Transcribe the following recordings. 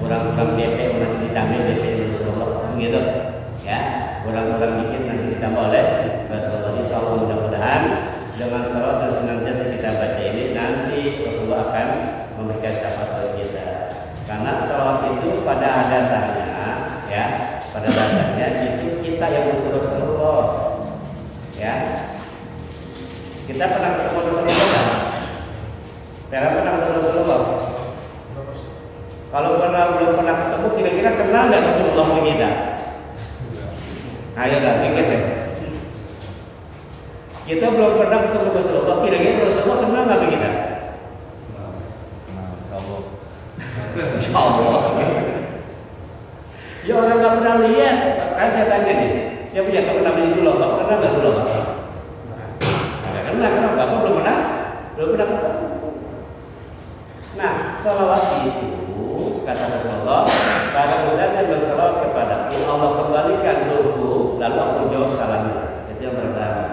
kurang-kurang DP masih ditambah DP Rasulullah gitu. kurang-kurang dikit nanti ditambah oleh Rasulullah. Insyaallah mudah-mudahan dengan salat yang senantiasa kita baca ini nanti Rasulullah akan memberikan syafaat kita. Karena salat itu pada dasarnya ya, pada dasarnya itu kita yang butuh Rasulullah. Ya. Kita pernah ketemu Rasulullah kan? Pernah ketemu Rasulullah? Kalau belum pernah ketemu, kira-kira kenal nggak Rasulullah sama kita? Ayo dah, pikir deh. Kita belum pernah ketemu Rasulullah, kira-kira Rasulullah kenal nggak sama kita? Insya Allah. Ya orang nggak pernah lihat, kan saya tanya nih, siapa yang tahu namanya dulu, Bapak kenal nggak dulu? Nggak kenal, karena Bapak belum pernah ketemu. Nah, salawat itu kata Rasulullah, pada misalnya bersalawat kepada Allah kembalikan dulu, lalu aku jawab salamnya. Itu yang pertama.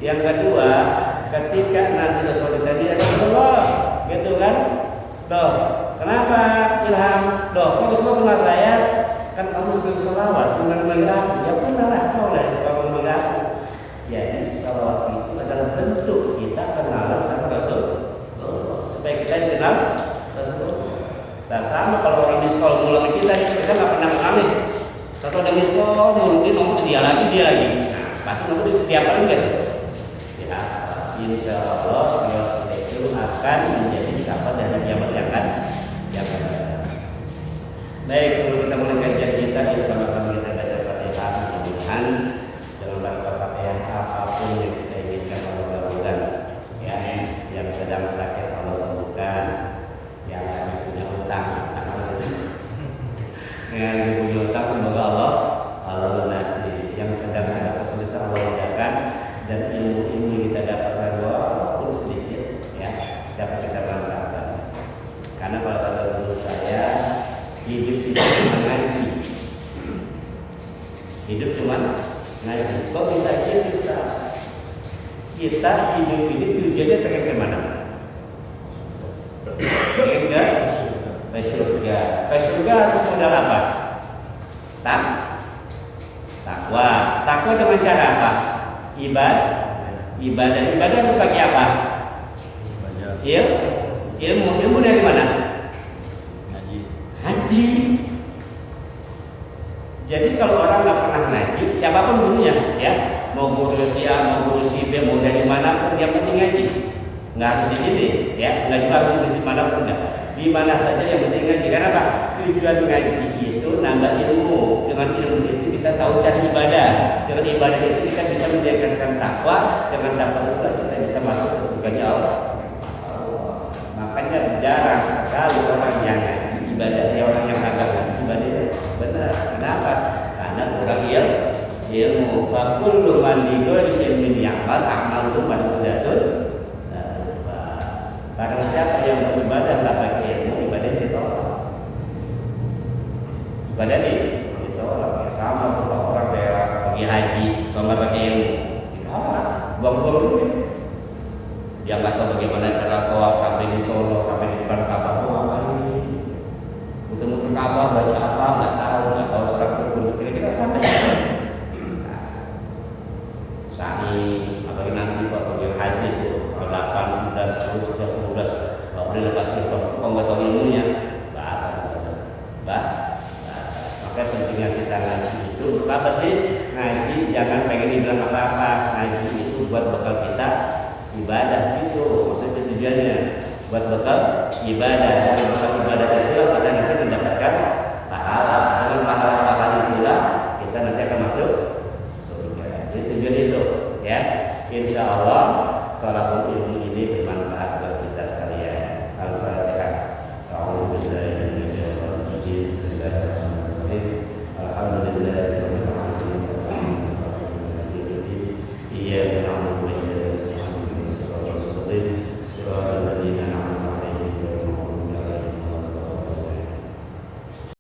Yang kedua, ketika nanti Rasul ditanya Rasulullah, gitu kan? Doh, kenapa Ilham? Doh, kok Rasulullah kenal saya? Kan kamu sering salawat, sering manggil aku. Ya benar lah, kau lah suka manggil aku. Jadi salawat itu adalah bentuk kita kenalan sama Rasul, supaya kita dikenal Rasulullah. Nah sama kalau orang miskol mulai kita nggak pernah kenalin. Satu ada miskol, mungkin nomor dia lagi. Nah pasti nomor setiap kali gitu. Ya, insya Allah salawat itu akan menjadi syafaat dari kiamat yang akan datang. Baik, sebelum kita mulai kajian kita, sama-sama kita baca Fatihah. Mudah-mudahan dalam rangka Fatihah apapun yang kita inginkan Allah kabulkan. Ya, yang sedang sakit Allah sembuhkan, yang punya utang yang punya utang semoga Allah lunasi, yang sedang ada kesulitan Allah mudahkan, dan ilmu yang kita dapatkan walaupun sedikit ya dapat kita manfaatkan. Karena kalau kata guru saya, hidup tidak cuma ngaji. Hidup cuma ngaji. Kok bisa gitu Ustaz? Kita hidup ini tujuannya pengen kemana? Pengen ke surga. Ke surga harus modal apa? Takwa. Takwa dengan cara apa? Ibadah harus pakai apa? Ilmu dari mana? Ngaji. Jadi kalau orang nggak pernah ngaji, siapapun gurunya, ya, mau guru si A, mau guru si B, mau dari mana pun, yang penting ngaji. Nggak harus di sini, ya, nggak juga harus di mana pun, nggak. Di mana saja yang penting ngaji. Karena apa? Tujuan ngaji itu nambah ilmu. Dengan ilmu itu kita tahu cara ibadah. Dengan ibadah itu kita bisa menjadikan takwa. Dengan takwa itu kita bisa masuk ke surganya Allah. Makanya jarang sekali orang yang ngaji ibadah, orang yang kagak ngaji ibadah benar. Kenapa? Karena kurang ilmu. Fakul man digori ilmin ya'mal a'malu madhudatun. Karena siapa yang beribadah nggak pakai ilmu, ibadah ditolak. Ibadah ditolak. Ya sama kalau orang kayak pergi haji, kalau nggak pakai ilmu, ditolak. Buang-buang duit. Dia nggak tahu bagaimana cara tawaf sampai di Solo, sampai di depan Ka'bah, ngapain? Muter-muter Ka'bah, baca apa? Nggak tahu surat rukun. Kira-kira sampai. Sa'i, apalagi nanti waktu yang haji itu 8, 11, 12, kalau boleh lepas itu, kalau nggak tahu ilmunya, maka pentingnya kita ngaji itu untuk apa sih? Ngaji jangan pengen dibilang apa-apa. Ngaji itu buat bekal kita ibadah itu, maksudnya tujuannya buat bekal ibadah. Dengan bekal ibadah itu kita nanti mendapatkan pahala. Dengan pahala itulah kita nanti akan masuk surga. Jadi tujuan itu, ya. Insya Allah tolak ilmu ini bermanfaat bagi kita sekalian.